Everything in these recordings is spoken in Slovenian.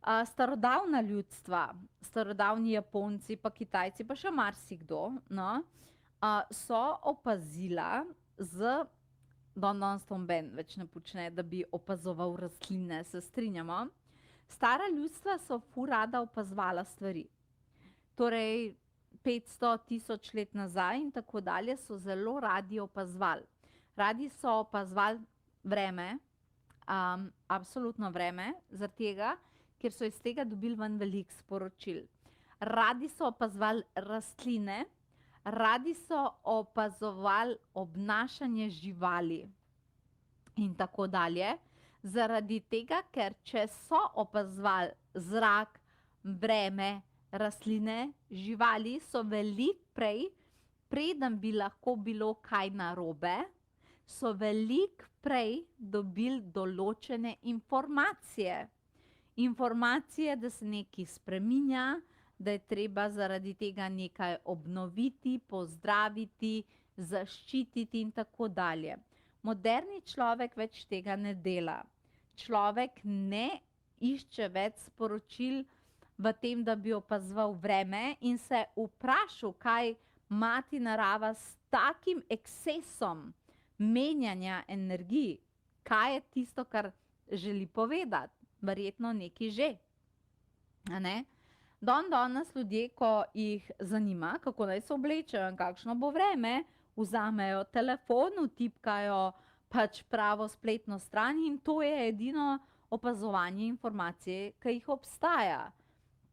Starodavna ljudstva, starodavni Japonci, pa Kitajci, pa še marsikdo, no, so opazila danes to noben več ne počne, da bi opazoval rastline, se strinjamo. Stara ljudstva so ful rada opazovala stvari. Torej, 500 000 let nazaj in tako dalje so zelo radi opazovali. Radi so opazovali vreme, absolutno vreme, zaradi tega, ker so iz tega dobili ven veliko sporočil. Radi so opazovali rastline, radi so opazovali obnašanje živali in tako dalje, zaradi tega, ker če so opazovali zrak, vreme, rastline, živali, so veliko prej, preden bi lahko bilo kaj narobe, so veliko prej dobili določene informacije. Informacije, da se nekaj spreminja, da je treba zaradi tega nekaj obnoviti, pozdraviti, zaščititi in tako dalje. Moderni človek več tega ne dela. Človek ne išče več sporočil v tem, da bi opazoval vreme in se vprašal, kaj mati narava s takim ekscesom menjanja energij, kaj je tisto, kar želi povedati. Verjetno nekaj že. A ne? Danes ljudje, ko jih zanima, kako naj se oblečejo in kakšno bo vreme, vzamejo telefon, vtipkajo pač pravo spletno stran in to je edino opazovanje informacije, ki jih obstaja.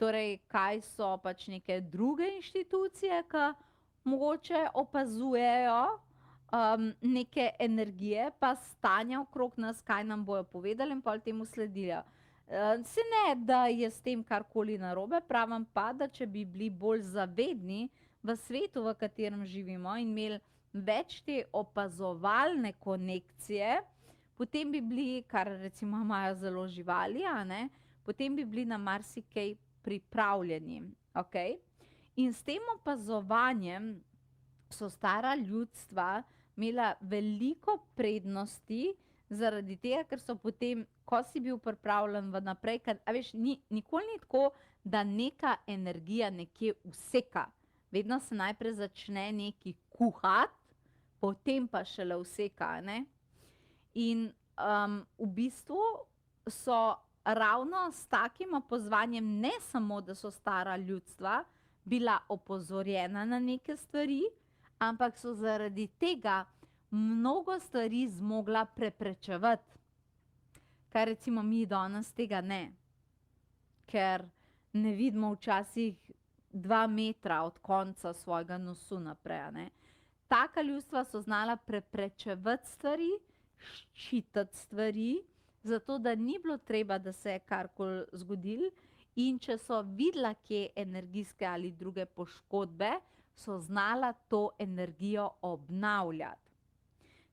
Torej, kaj so pač neke druge inštitucije, ki mogoče opazujejo neke energije, pa stanja okrog nas, kaj nam bojo povedali in pol temu sledijo. Se ne, da je s tem karkoli narobe, pravim pa, da če bi bili bolj zavedni v svetu, v katerem živimo in imeli več te opazovalne konekcije, potem bi bili, kar recimo imajo zelo živali, a ne, potem bi bili na marsikaj pripravljeni. Okay? In s tem opazovanjem so stara ljudstva imela veliko prednosti, zaradi tega, ker so potem, ko si bil pripravljen vnaprej, nikoli ni tako, da neka energija nekje useka. Vedno se najprej začne nekaj kuhati, potem pa šele useka, ne? In v bistvu so ravno s takim opazovanjem, ne samo, da so stara ljudstva bila opozorjena na neke stvari, ampak so zaradi tega mnogo stvari zmogla preprečevati. Kaj recimo mi danes tega ne. Ker ne vidimo včasih 2 metra od konca svojega nosu naprej, a ne. Taka ljudstva so znala preprečevati stvari, ščititi stvari, zato da ni bilo treba, da se je karkoli zgodilo, in če so videla kje energijske ali druge poškodbe, so znala to energijo obnavljati.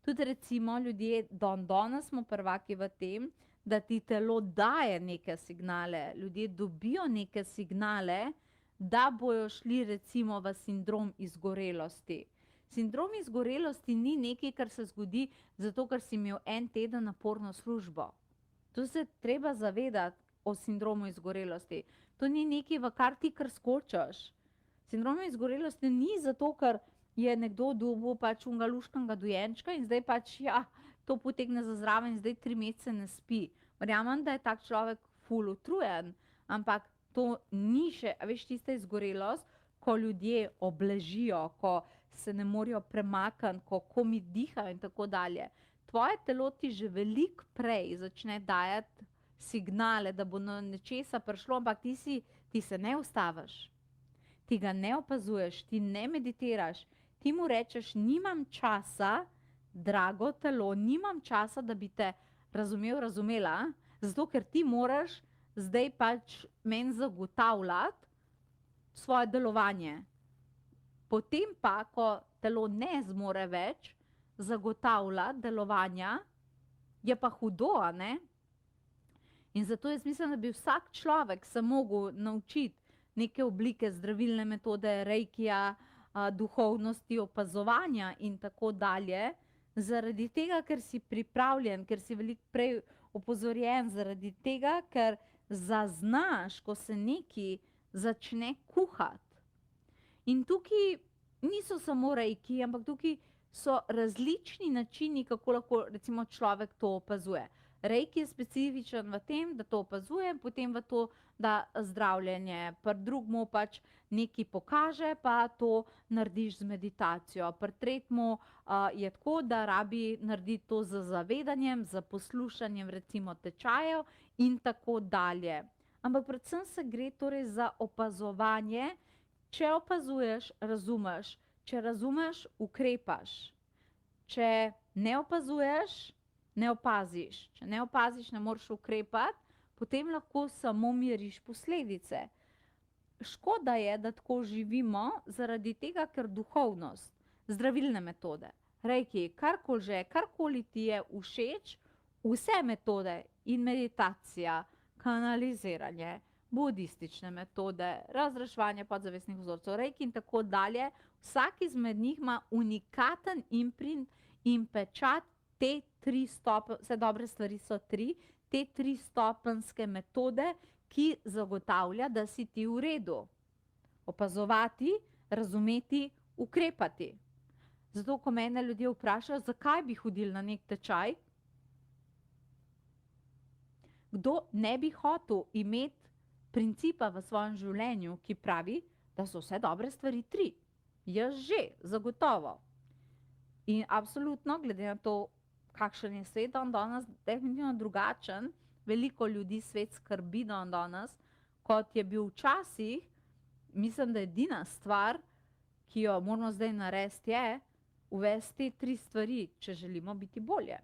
Tudi recimo ljudje, danes smo prvaki v tem, da ti telo daje neke signale, ljudje dobijo neke signale, da bojo šli recimo v sindrom izgorelosti. Sindrom izgorelosti ni nekaj, kar se zgodi, zato ker si imel en teden naporno službo. To se treba zavedati o sindromu izgorelosti. To ni nekaj, v kar ti kar skočiš. Sindrom izgorelosti ni zato, ker je nekdo dobil pač unga luškega dojenčka in zdaj pač to potegne za zraven in zdaj 3 mesece ne spi. Verjamem, da je tak človek ful utrujen, ampak to ni še, veš, tista izgorelost, ko ljudje obležijo, ko se ne morejo premakniti, ko komi dihajo in tako dalje. Tvoje telo ti že veliko prej začne dajati signale, da bo nečesa prišlo, ampak ti se ne ustaviš. Ti ga ne opazuješ, ti ne meditiraš, ti mu rečeš, nimam časa, drago telo, nimam časa, da bi te razumela, zato ker ti moraš zdaj pač meni zagotavljati svoje delovanje. Potem pa, ko telo ne zmore več zagotavljati delovanja, je pa hudo, a ne? In zato jaz mislim, da bi vsak človek se mogel naučiti neke oblike zdravilne metode, reikija, duhovnosti, opazovanja in tako dalje, zaradi tega, ker si pripravljen, ker si veliko prej opozorjen, zaradi tega, ker zaznaš, ko se nekaj začne kuhati. In tukaj niso samo reiki, ampak tukaj so različni načini, kako lahko recimo človek to opazuje. Reiki je specifičen v tem, da to opazuje, potem v to, da zdravljenje pri drugmu pač nekaj pokaže, pa to narediš z meditacijo. Pri tretjemu je tako, da rabi narediti to z zavedanjem, z poslušanjem recimo tečajev in tako dalje. Ampak predvsem se gre torej za opazovanje. Če opazuješ, razumeš. Če razumeš, ukrepaš. Če ne opazuješ, ne opaziš. Če ne opaziš, ne moreš ukrepati, potem lahko samo miriš posledice. Škoda je, da tako živimo, zaradi tega, ker duhovnost, zdravilne metode, reiki, karkoli že, karkoli ti je všeč, vse metode in meditacija, kanaliziranje, budistične metode, razreševanje podzavestnih vzorcev, reiki in tako dalje, vsak izmed njih ima unikaten imprint in pečat te vse dobre stvari so te tristopenjske metode, ki zagotavlja, da si ti v redu. Opazovati, razumeti, ukrepati. Zato, ko mene ljudje vprašajo, zakaj bi hodili na nek tečaj, kdo ne bi hotel imeti principa v svojem življenju, ki pravi, da so vse dobre stvari 3. Jaz že, zagotovo. In absolutno, glede na to, kakšen je svet danes, definitivno drugačen, veliko ljudi svet skrbi danes, kot je bil včasih. Mislim, da edina stvar, ki jo moramo zdaj narediti, je uvesti 3 stvari, če želimo biti bolje.